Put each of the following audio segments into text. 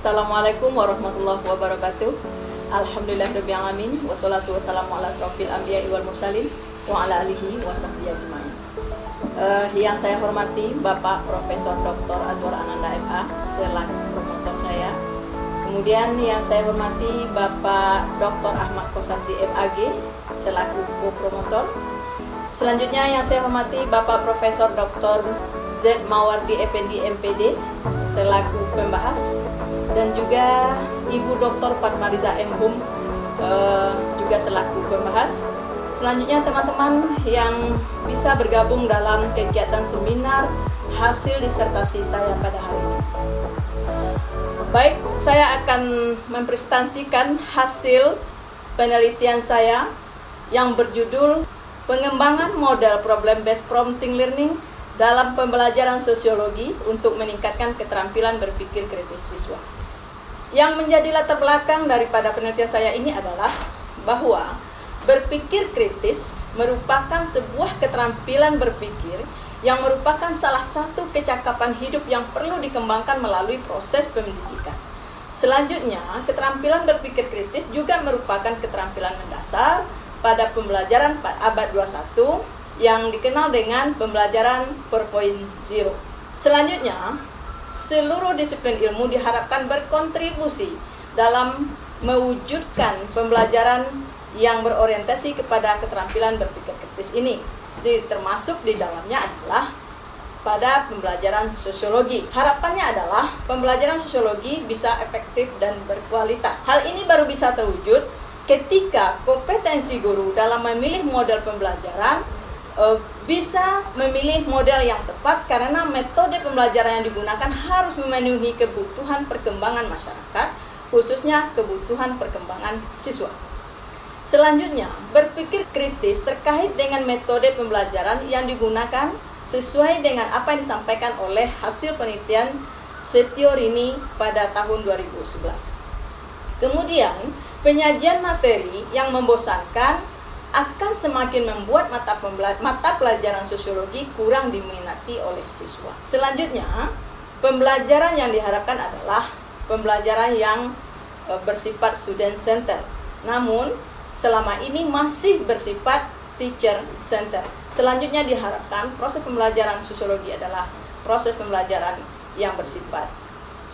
Assalamualaikum warahmatullahi wabarakatuh. Alhamdulillahirabbil alamin wassalatu wassalamu ala asrofil anbiya'i wal mursalin wa ala alihi wa sahbihi ajmain. Yang saya hormati Bapak Profesor Dr. Azwar Ananda MA selaku promotor saya. Kemudian yang saya hormati Bapak Dr. Ahmad Kosasi MAG selaku co-promotor. Selanjutnya yang saya hormati Bapak Profesor Dr. Z. Mawardi Effendi MPD selaku pembahas, dan juga Ibu Dr. Fatmariza M. Hum juga selaku pembahas. Selanjutnya teman-teman yang bisa bergabung dalam kegiatan seminar hasil disertasi saya pada hari ini. Baik, saya akan mempresentasikan hasil penelitian saya yang berjudul Pengembangan Model Problem Based Prompting Learning dalam pembelajaran sosiologi untuk meningkatkan keterampilan berpikir kritis siswa. Yang menjadi latar belakang daripada penelitian saya ini adalah bahwa berpikir kritis merupakan sebuah keterampilan berpikir yang merupakan salah satu kecakapan hidup yang perlu dikembangkan melalui proses pendidikan. Selanjutnya, keterampilan berpikir kritis juga merupakan keterampilan mendasar pada pembelajaran abad 21 yang dikenal dengan pembelajaran 4.0. Selanjutnya, seluruh disiplin ilmu diharapkan berkontribusi dalam mewujudkan pembelajaran yang berorientasi kepada keterampilan berpikir kritis ini. Termasuk di dalamnya adalah pada pembelajaran sosiologi. Harapannya adalah pembelajaran sosiologi bisa efektif dan berkualitas. Hal ini baru bisa terwujud ketika kompetensi guru dalam memilih model pembelajaran bisa memilih model yang tepat, karena metode pembelajaran yang digunakan harus memenuhi kebutuhan perkembangan masyarakat, khususnya kebutuhan perkembangan siswa. Selanjutnya, berpikir kritis terkait dengan metode pembelajaran yang digunakan sesuai dengan apa yang disampaikan oleh hasil penelitian Setiorini pada tahun 2011. Kemudian, penyajian materi yang membosankan akan semakin membuat mata pelajaran sosiologi kurang diminati oleh siswa. Selanjutnya, pembelajaran yang diharapkan adalah pembelajaran yang bersifat student center. Namun, selama ini masih bersifat teacher center. Selanjutnya diharapkan proses pembelajaran sosiologi adalah proses pembelajaran yang bersifat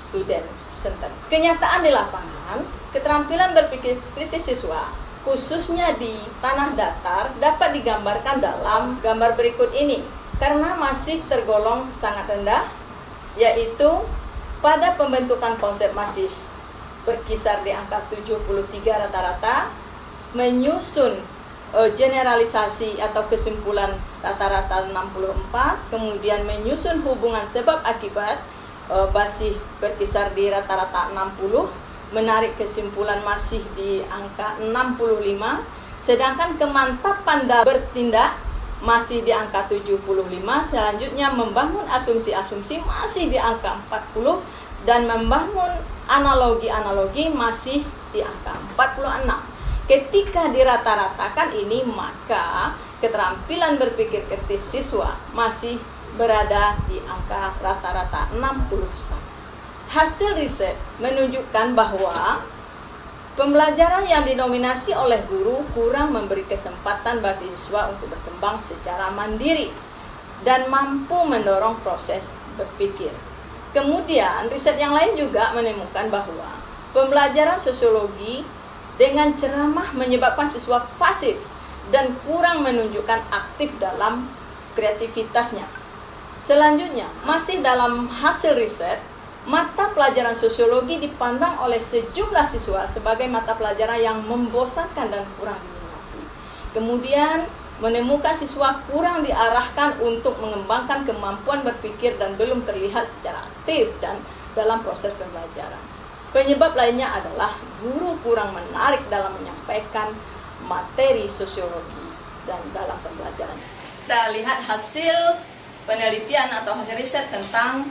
student center. Kenyataan di lapangan, keterampilan berpikir kritis siswa khususnya di tanah datar dapat digambarkan dalam gambar berikut ini, karena masih tergolong sangat rendah, yaitu pada pembentukan konsep masih berkisar di angka 73 rata-rata, menyusun generalisasi atau kesimpulan rata-rata 64, kemudian menyusun hubungan sebab akibat masih berkisar di rata-rata 60, menarik kesimpulan masih di angka 65, sedangkan kemantapan dalam bertindak masih di angka 75, selanjutnya membangun asumsi-asumsi masih di angka 40, dan membangun analogi-analogi masih di angka 46. Ketika dirata-ratakan ini, maka keterampilan berpikir kritis siswa masih berada di angka rata-rata 61. Hasil riset menunjukkan bahwa pembelajaran yang didominasi oleh guru kurang memberi kesempatan bagi siswa untuk berkembang secara mandiri dan mampu mendorong proses berpikir. Kemudian, riset yang lain juga menemukan bahwa pembelajaran sosiologi dengan ceramah menyebabkan siswa pasif dan kurang menunjukkan aktif dalam kreativitasnya. Selanjutnya, masih dalam hasil riset, mata pelajaran sosiologi dipandang oleh sejumlah siswa sebagai mata pelajaran yang membosankan dan kurang diminati. Kemudian menemukan siswa kurang diarahkan untuk mengembangkan kemampuan berpikir dan belum terlihat secara aktif dan dalam proses pembelajaran. Penyebab lainnya adalah guru kurang menarik dalam menyampaikan materi sosiologi dan dalam pembelajaran. Kita lihat hasil penelitian atau hasil riset tentang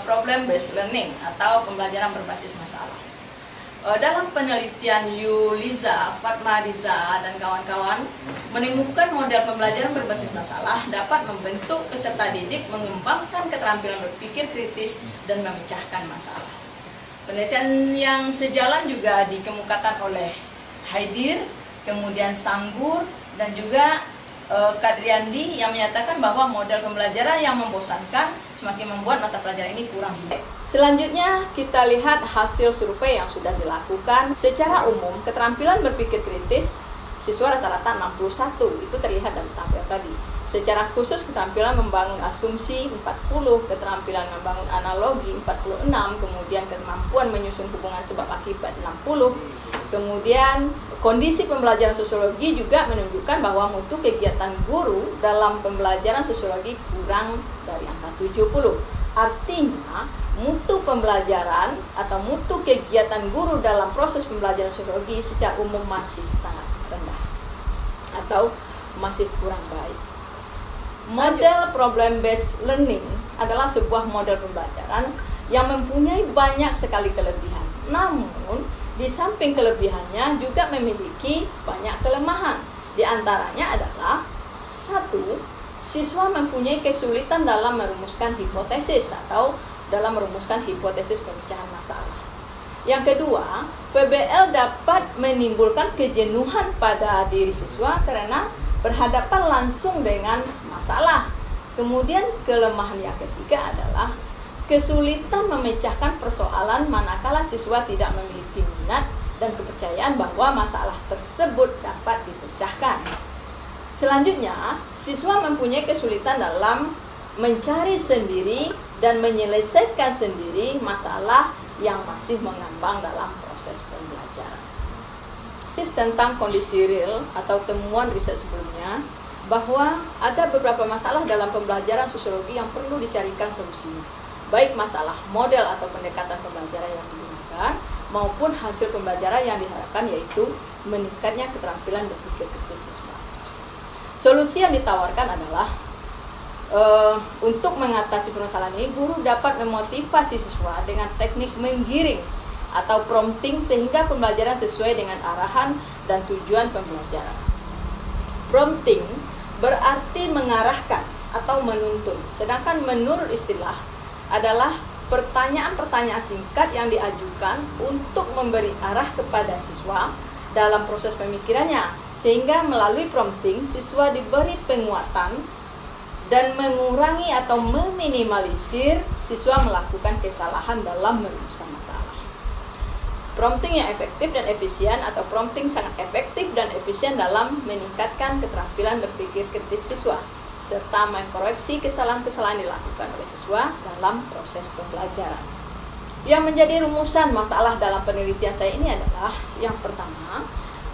problem based learning atau pembelajaran berbasis masalah. Dalam penelitian Yuliza, Fatmariza, dan kawan-kawan menemukan model pembelajaran berbasis masalah dapat membentuk peserta didik mengembangkan keterampilan berpikir kritis dan memecahkan masalah. Penelitian yang sejalan juga dikemukakan oleh Haidir, kemudian Sanggur, dan juga Kadriandi yang menyatakan bahwa model pembelajaran yang membosankan semakin membuat mata pelajaran ini kurang baik. Selanjutnya kita lihat hasil survei yang sudah dilakukan. Secara umum, keterampilan berpikir kritis siswa rata-rata 61, itu terlihat dari tampil tadi. Secara khusus keterampilan membangun asumsi 40, keterampilan membangun analogi 46, kemudian kemampuan menyusun hubungan sebab akibat 60. Kemudian kondisi pembelajaran sosiologi juga menunjukkan bahwa mutu kegiatan guru dalam pembelajaran sosiologi kurang dari angka 70. Artinya mutu pembelajaran atau mutu kegiatan guru dalam proses pembelajaran sosiologi secara umum masih sangat rendah atau masih kurang baik. Model problem based learning adalah sebuah model pembelajaran yang mempunyai banyak sekali kelebihan. Namun, di samping kelebihannya juga memiliki banyak kelemahan. Di antaranya adalah 1. Siswa mempunyai kesulitan dalam merumuskan hipotesis atau dalam merumuskan hipotesis pemecahan masalah. Yang kedua, PBL dapat menimbulkan kejenuhan pada diri siswa karena berhadapan langsung dengan masalah. Kemudian kelemahan yang ketiga adalah kesulitan memecahkan persoalan manakala siswa tidak memiliki minat dan kepercayaan bahwa masalah tersebut dapat dipecahkan. Selanjutnya, siswa mempunyai kesulitan dalam mencari sendiri dan menyelesaikan sendiri masalah yang masih mengambang dalam proses pembelajaran. Tes tentang kondisi real atau temuan riset sebelumnya bahwa ada beberapa masalah dalam pembelajaran sosiologi yang perlu dicarikan solusinya, baik masalah model atau pendekatan pembelajaran yang digunakan maupun hasil pembelajaran yang diharapkan, yaitu meningkatnya keterampilan berpikir kritis siswa. Solusi yang ditawarkan adalah untuk mengatasi permasalahan ini, guru dapat memotivasi siswa dengan teknik menggiring atau prompting sehingga pembelajaran sesuai dengan arahan dan tujuan pembelajaran. Prompting berarti mengarahkan atau menuntun, sedangkan menurut istilah adalah pertanyaan-pertanyaan singkat yang diajukan untuk memberi arah kepada siswa dalam proses pemikirannya, sehingga melalui prompting siswa diberi penguatan dan mengurangi atau meminimalisir siswa melakukan kesalahan dalam merumuskan masalah. Prompting yang efektif dan efisien atau prompting sangat efektif dan efisien dalam meningkatkan keterampilan berpikir kritis siswa serta mengkoreksi kesalahan-kesalahan dilakukan oleh siswa dalam proses pembelajaran. Yang menjadi rumusan masalah dalam penelitian saya ini adalah yang pertama,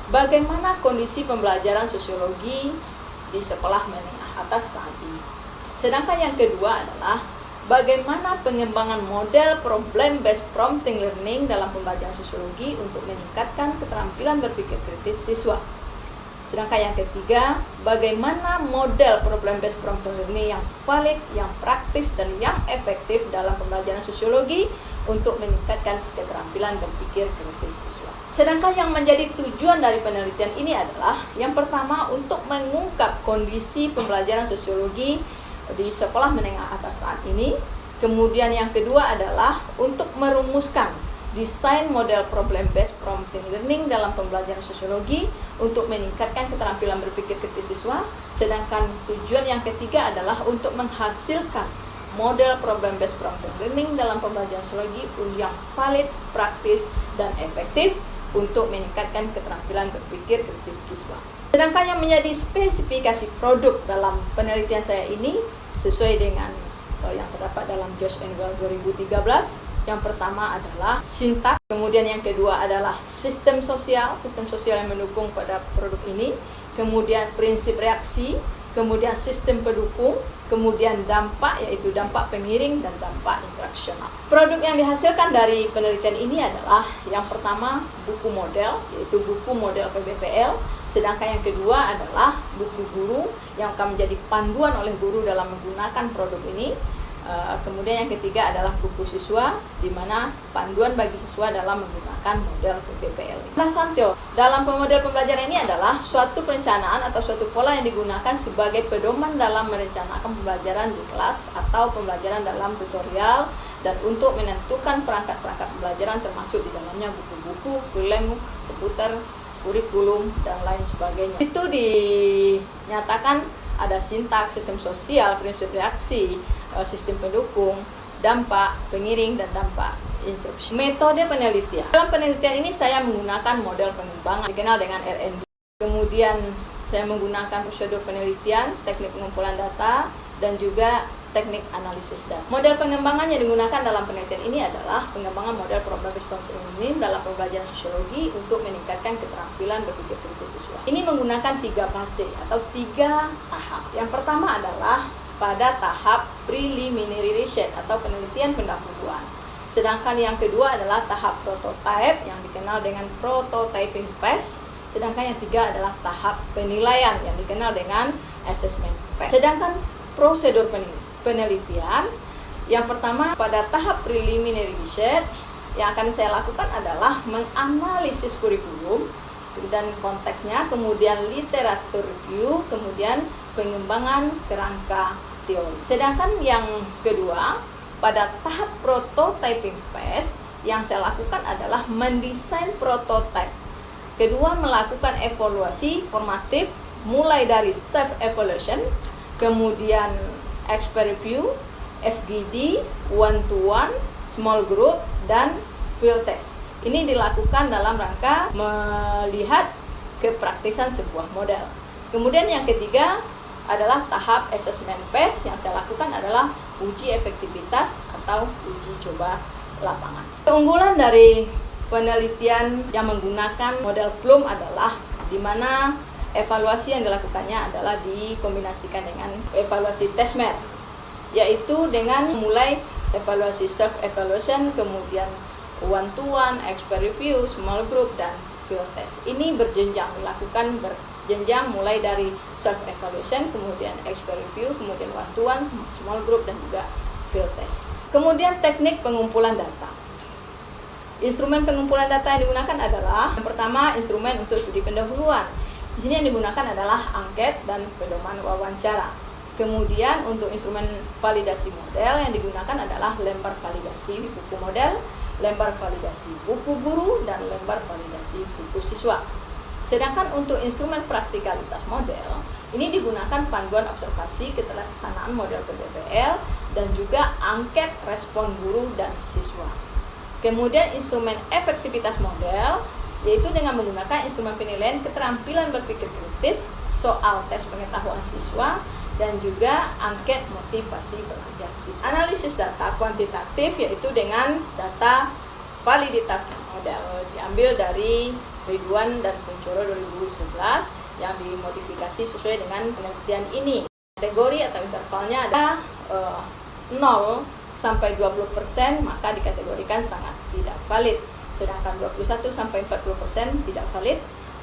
bagaimana kondisi pembelajaran sosiologi di sekolah menengah atas saat ini. Sedangkan yang kedua adalah bagaimana pengembangan model problem based prompting learning dalam pembelajaran sosiologi untuk meningkatkan keterampilan berpikir kritis siswa. Sedangkan yang ketiga, bagaimana model problem based prompting learning yang valid, yang praktis, dan yang efektif dalam pembelajaran sosiologi untuk meningkatkan keterampilan berpikir kritis siswa. Sedangkan yang menjadi tujuan dari penelitian ini adalah yang pertama, untuk mengungkap kondisi pembelajaran sosiologi di sekolah menengah atas saat ini. Kemudian yang kedua adalah untuk merumuskan desain model problem based prompting learning dalam pembelajaran sosiologi untuk meningkatkan keterampilan berpikir kritis siswa. Sedangkan tujuan yang ketiga adalah untuk menghasilkan model problem based prompting learning dalam pembelajaran sosiologi yang valid, praktis, dan efektif untuk meningkatkan keterampilan berpikir kritis siswa. Sedangkan yang menjadi spesifikasi produk dalam penelitian saya ini sesuai dengan yang terdapat dalam George and Well 2013. Yang pertama adalah sintaks, kemudian yang kedua adalah sistem sosial yang mendukung pada produk ini, kemudian prinsip reaksi, kemudian sistem pendukung, kemudian dampak, yaitu dampak pengiring dan dampak interaksional. Produk yang dihasilkan dari penelitian ini adalah yang pertama buku model, yaitu buku model PBPL, sedangkan yang kedua adalah buku guru yang akan menjadi panduan oleh guru dalam menggunakan produk ini. Kemudian yang ketiga adalah buku siswa, di mana panduan bagi siswa dalam menggunakan model PBPL. Nah, Santio, dalam model pembelajaran ini adalah suatu perencanaan atau suatu pola yang digunakan sebagai pedoman dalam merencanakan pembelajaran di kelas atau pembelajaran dalam tutorial dan untuk menentukan perangkat-perangkat pembelajaran termasuk di dalamnya buku-buku, film, komputer, kurikulum, dan lain sebagainya. Itu dinyatakan ada sintaks, sistem sosial, prinsip reaksi, sistem pendukung, dampak, pengiring, dan dampak instruksi. Metode penelitian. Dalam penelitian ini saya menggunakan model pengembangan dikenal dengan RND. Kemudian saya menggunakan prosedur penelitian, teknik pengumpulan data, dan juga teknik analisis data. Model pengembangan yang digunakan dalam penelitian ini adalah pengembangan model problem response training dalam pembelajaran sosiologi untuk meningkatkan keterampilan berpikir kritis siswa. Ini menggunakan 3 fase atau 3 tahap. Yang pertama adalah pada tahap preliminary research atau penelitian pendahuluan. Sedangkan yang kedua adalah tahap prototype yang dikenal dengan prototyping phase. Sedangkan yang ketiga adalah tahap penilaian yang dikenal dengan assessment phase. Sedangkan prosedur penelitian yang pertama pada tahap preliminary research yang akan saya lakukan adalah menganalisis kurikulum dan konteksnya, kemudian literatur review, kemudian pengembangan kerangka teori. Sedangkan yang kedua pada tahap prototyping phase yang saya lakukan adalah mendesain prototype. Kedua, melakukan evaluasi formatif mulai dari self evaluation, kemudian expert review, FGD, one to one, small group, dan field test. Ini dilakukan dalam rangka melihat kepraktisan sebuah model. Kemudian yang ketiga adalah tahap assessment phase yang saya lakukan adalah uji efektivitas atau uji coba lapangan. Keunggulan dari penelitian yang menggunakan model Bloom adalah di mana evaluasi yang dilakukannya adalah dikombinasikan dengan evaluasi Tesmer, yaitu dengan mulai evaluasi self evaluation, kemudian one to one, expert review, small group, dan field test. Ini berjenjang, dilakukan berjenjang mulai dari self evaluation, kemudian expert review, kemudian one to one, small group, dan juga field test. Kemudian teknik pengumpulan data. Instrumen pengumpulan data yang digunakan adalah yang pertama instrumen untuk studi pendahuluan. Di sini yang digunakan adalah angket dan pedoman wawancara. Kemudian untuk instrumen validasi model yang digunakan adalah lembar validasi buku model, lembar validasi buku guru, dan lembar validasi buku siswa. Sedangkan untuk instrumen praktikalitas model, ini digunakan panduan observasi ketelaksanaan model PBPL dan juga angket respon guru dan siswa. Kemudian instrumen efektivitas model, yaitu dengan menggunakan instrumen penilaian keterampilan berpikir kritis, soal tes pengetahuan siswa, dan juga angket motivasi belajar siswa. Analisis data kuantitatif yaitu dengan data validitas model diambil dari Ridwan dan Kuncoro 2011 yang dimodifikasi sesuai dengan penelitian ini. Kategori atau intervalnya ada 0 sampai 20%, maka dikategorikan sangat tidak valid. Sedangkan 21 sampai 40% tidak valid,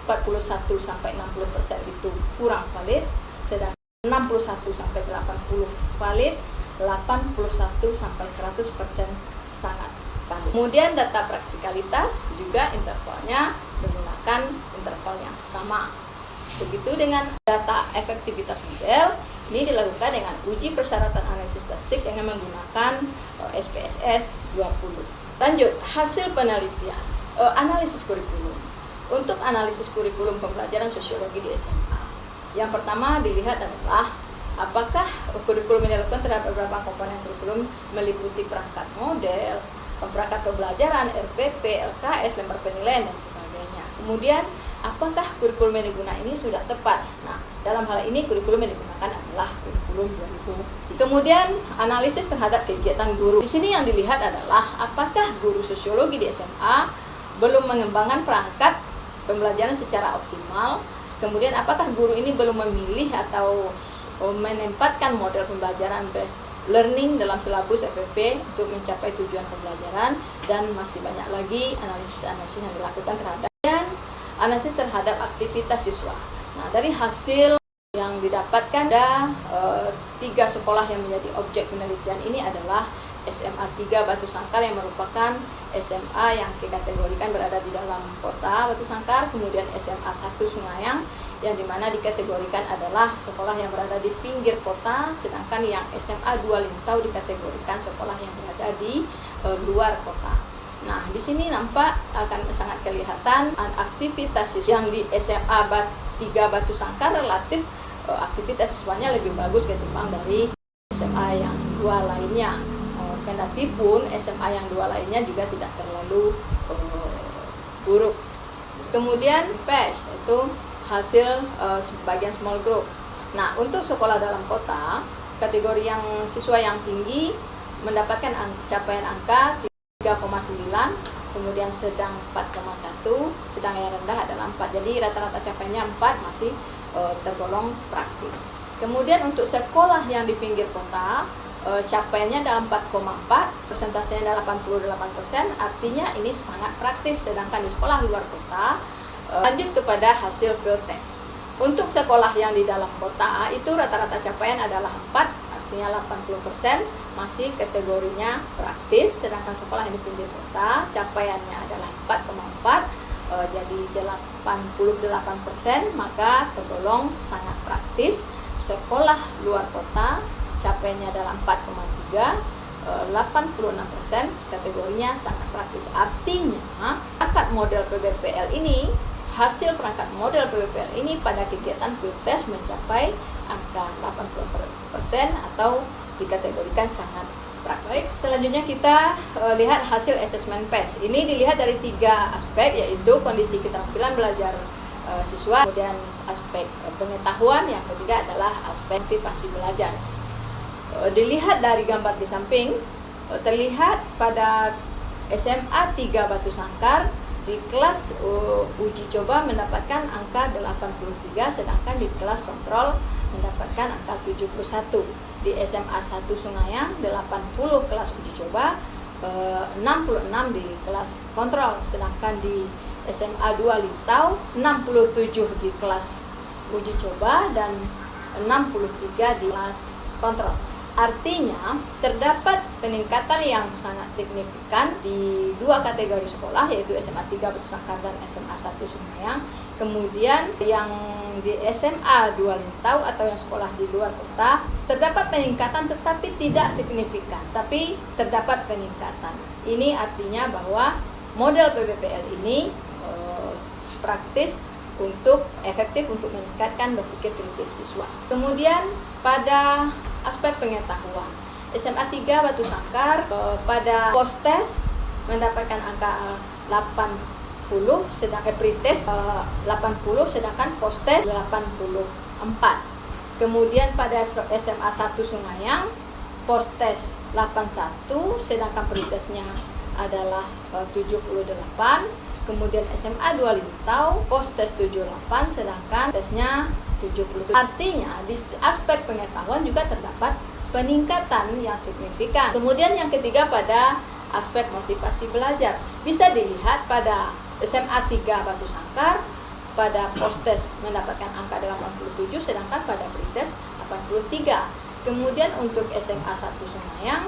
41 sampai 60% itu kurang valid, sedangkan 61 sampai 80 valid, 81 sampai 100% sangat valid. Kemudian data praktikalitas juga intervalnya menggunakan interval yang sama. Begitu dengan data efektivitas model, ini dilakukan dengan uji persyaratan analisis statistik dengan menggunakan SPSS 20. Lanjut, hasil penelitian, analisis kurikulum. Untuk analisis kurikulum pembelajaran sosiologi di SMA, yang pertama dilihat adalah apakah kurikulum yang dilakukan terhadap beberapa komponen kurikulum meliputi perangkat model, perangkat pembelajaran, RPP, LKS, lembar penilaian, dan sebagainya. Kemudian, apakah kurikulum yang digunakan ini sudah tepat? Nah, dalam hal ini kurikulum yang digunakan adalah kurikulum 2003. Kemudian, analisis terhadap kegiatan guru. Di sini yang dilihat adalah apakah guru sosiologi di SMA belum mengembangkan perangkat pembelajaran secara optimal. Kemudian, apakah guru ini belum memilih atau menempatkan model pembelajaran based learning dalam silabus FPP untuk mencapai tujuan pembelajaran, dan masih banyak lagi analisis yang dilakukan terhadap analisis terhadap aktivitas siswa. Nah, dari hasil yang didapatkan ada 3 sekolah yang menjadi objek penelitian ini adalah SMA 3 Batu Sangkar yang merupakan SMA yang dikategorikan berada di dalam kota Batu Sangkar, kemudian SMA 1 Sungayang yang dimana dikategorikan adalah sekolah yang berada di pinggir kota, sedangkan yang SMA 2 Lintau dikategorikan sekolah yang berada di luar kota. Nah, di sini nampak akan sangat kelihatan aktivitas yang di SMA 3 Batu Sangkar relatif aktivitas siswanya lebih bagus ketimbang dari SMA yang dua lainnya. Kendati pun SMA yang dua lainnya juga tidak terlalu buruk. Kemudian PES itu hasil bagian small group. Nah, untuk sekolah dalam kota, kategori yang siswa yang tinggi mendapatkan capaian angka 3,9, kemudian sedang 4,1, sedang yang rendah adalah 4. Jadi rata-rata capaiannya 4, masih tergolong praktis. Kemudian untuk sekolah yang di pinggir kota, capaiannya adalah 4,4, persentasenya adalah 88%, artinya ini sangat praktis. Sedangkan di sekolah luar kota, lanjut kepada hasil field test. Untuk sekolah yang di dalam kota, itu rata-rata capaian adalah 4, artinya 80%, masih kategorinya praktis. Sedangkan sekolah yang di pinggir kota, capaiannya adalah 4,4, jadi 88%, maka tergolong sangat praktis. Sekolah luar kota, capaiannya adalah 4,3, 86%, kategorinya sangat praktis. Artinya, perangkat model PBPL ini, hasil perangkat model PBPL ini pada kegiatan field test mencapai angka 80% atau dikategorikan sangat praktis. Selanjutnya kita lihat hasil asesmen PES. Ini dilihat dari 3 aspek, yaitu kondisi keterampilan belajar siswa, kemudian aspek pengetahuan, yang ketiga adalah aspek motivasi belajar. Dilihat dari gambar di samping, terlihat pada SMA 3 Batu Sangkar di kelas uji coba mendapatkan angka 83, sedangkan di kelas kontrol mendapatkan angka 71. Di SMA 1 Sungayang 80 kelas uji coba, 66 di kelas kontrol, sedangkan di SMA 2 Lintau 67 di kelas uji coba dan 63 di kelas kontrol. Artinya terdapat peningkatan yang sangat signifikan di 2 kategori sekolah, yaitu SMA 3 Batu Sangkar dan SMA 1 Sungayang. Kemudian yang di SMA 2 Lintau atau yang sekolah di luar kota terdapat peningkatan tetapi tidak signifikan, tapi terdapat peningkatan. Ini artinya bahwa model PBPL ini praktis efektif untuk meningkatkan berpikir kritis siswa. Kemudian pada aspek pengetahuan, SMA 3 Batu Sangkar pada post test mendapatkan angka 80, sedangkan pretest 80, sedangkan post test 84. Kemudian pada SMA 1 Sungayang post test 81, sedangkan pretestnya adalah 78. Kemudian SMA 2 Lintau post test 78, sedangkan tesnya 77. Artinya di aspek pengetahuan juga terdapat peningkatan yang signifikan. Kemudian yang ketiga pada aspek motivasi belajar, bisa dilihat pada SMA 3 Batu Sangkar pada post test mendapatkan angka 87, sedangkan pada pretest 83. Kemudian untuk SMA 1 Sungayang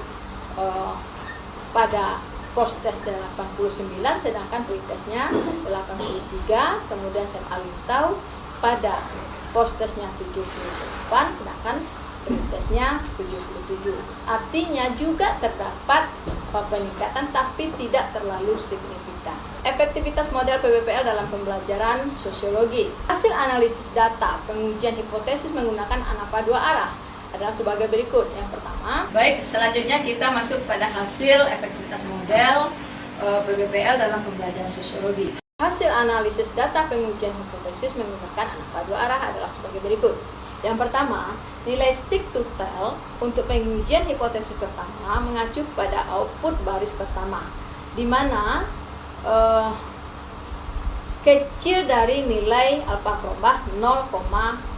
pada post test 89, sedangkan pretestnya 83. Kemudian SMA Lintau pada post testnya 78, sedangkan pretestnya 77. Artinya juga terdapat peningkatan tapi tidak terlalu signifikan. Efektivitas model PBPL dalam pembelajaran sosiologi. Hasil analisis data pengujian hipotesis menggunakan ANAPA 2 arah adalah sebagai berikut. Yang pertama, baik, selanjutnya kita masuk pada hasil efektivitas model PBPL dalam pembelajaran sosiologi. Hasil analisis data pengujian hipotesis menggunakan ANAPA 2 arah adalah sebagai berikut. Yang pertama, nilai stick to tell untuk pengujian hipotesis pertama mengacu pada output baris pertama, di mana kecil dari nilai alfa krobah 0,05.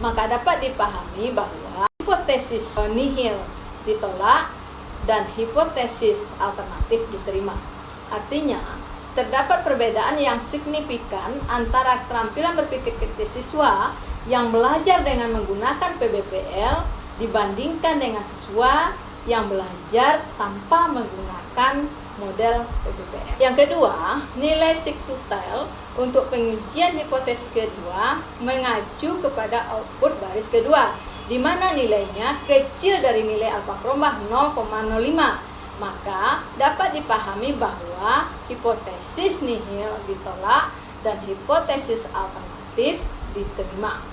Maka dapat dipahami bahwa hipotesis nihil ditolak dan hipotesis alternatif diterima. Artinya, terdapat perbedaan yang signifikan antara keterampilan berpikir kritis siswa yang belajar dengan menggunakan PBPL dibandingkan dengan siswa yang belajar tanpa menggunakan model PBPL. Yang kedua, nilai siktutel untuk pengujian hipotesis kedua mengacu kepada output baris kedua, di mana nilainya kecil dari nilai alfa perumbah 0,05. Maka dapat dipahami bahwa hipotesis nihil ditolak dan hipotesis alternatif diterima.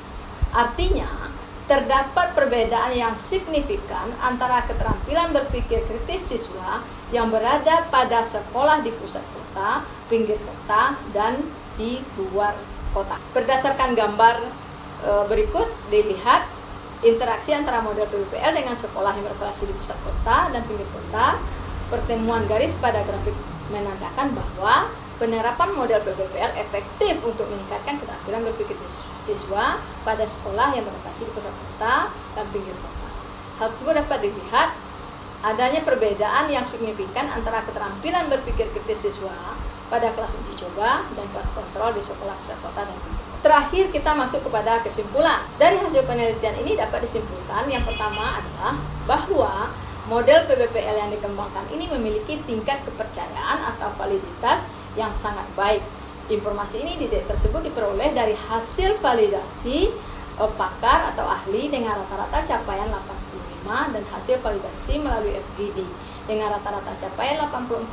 Artinya, terdapat perbedaan yang signifikan antara keterampilan berpikir kritis siswa yang berada pada sekolah di pusat kota, pinggir kota, dan di luar kota. Berdasarkan gambar berikut, dilihat interaksi antara model PBPL dengan sekolah yang berlokasi di pusat kota dan pinggir kota. Pertemuan garis pada grafik menandakan bahwa penerapan model PBPL efektif untuk meningkatkan keterampilan berpikir siswa pada sekolah yang berlokasi di pusat kota dan pinggir kota. Hal tersebut dapat dilihat adanya perbedaan yang signifikan antara keterampilan berpikir kritis siswa pada kelas uji coba dan kelas kontrol di sekolah pusat kota dan pinggir kota. Terakhir kita masuk kepada kesimpulan. Dari hasil penelitian ini dapat disimpulkan yang pertama adalah bahwa model PBPL yang dikembangkan ini memiliki tingkat kepercayaan atau validitas yang sangat baik. Informasi ini tersebut diperoleh dari hasil validasi pakar atau ahli dengan rata-rata capaian 85 dan hasil validasi melalui FGD dengan rata-rata capaian 84,3.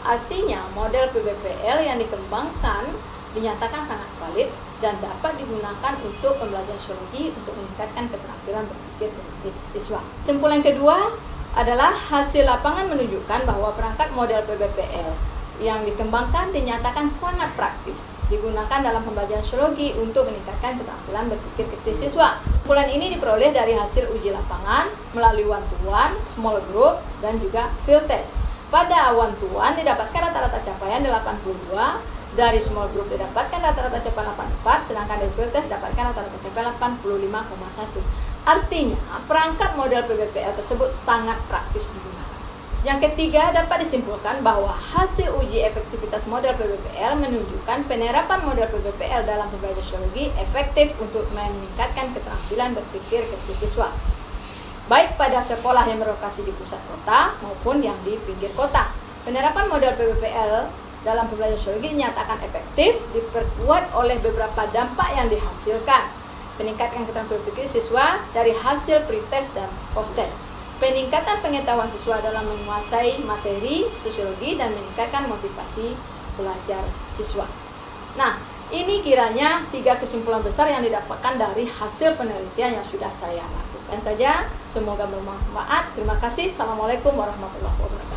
Artinya model PBPL yang dikembangkan dinyatakan sangat valid dan dapat digunakan untuk pembelajaran sosiologi untuk meningkatkan keterampilan berpikir kritis siswa. Kesimpulan kedua adalah hasil lapangan menunjukkan bahwa perangkat model PBPL yang dikembangkan dinyatakan sangat praktis digunakan dalam pembelajaran sosiologi untuk meningkatkan keterampilan berpikir kritis siswa. Kesimpulan ini diperoleh dari hasil uji lapangan melalui one-to-one, small group, dan juga field test. Pada one-to-one didapatkan rata-rata capaian 82, dari small group didapatkan rata-rata capaian 84, sedangkan dari field test didapatkan rata-rata capaian 85,1. Artinya, perangkat model PBPL tersebut sangat praktis digunakan. Yang ketiga, dapat disimpulkan bahwa hasil uji efektivitas model PBPL menunjukkan penerapan model PBPL dalam pembelajaran sosiologi efektif untuk meningkatkan keterampilan berpikir kritis siswa, baik pada sekolah yang berlokasi di pusat kota maupun yang di pinggir kota. Penerapan model PBPL dalam pembelajaran sosiologi dinyatakan efektif, diperkuat oleh beberapa dampak yang dihasilkan. Peningkatan keterampilan berpikir siswa dari hasil pretest dan posttest. Peningkatan pengetahuan siswa dalam menguasai materi sosiologi dan meningkatkan motivasi belajar siswa. Nah, ini kiranya 3 kesimpulan besar yang didapatkan dari hasil penelitian yang sudah saya lakukan saja. Semoga bermanfaat. Terima kasih. Assalamualaikum warahmatullahi wabarakatuh.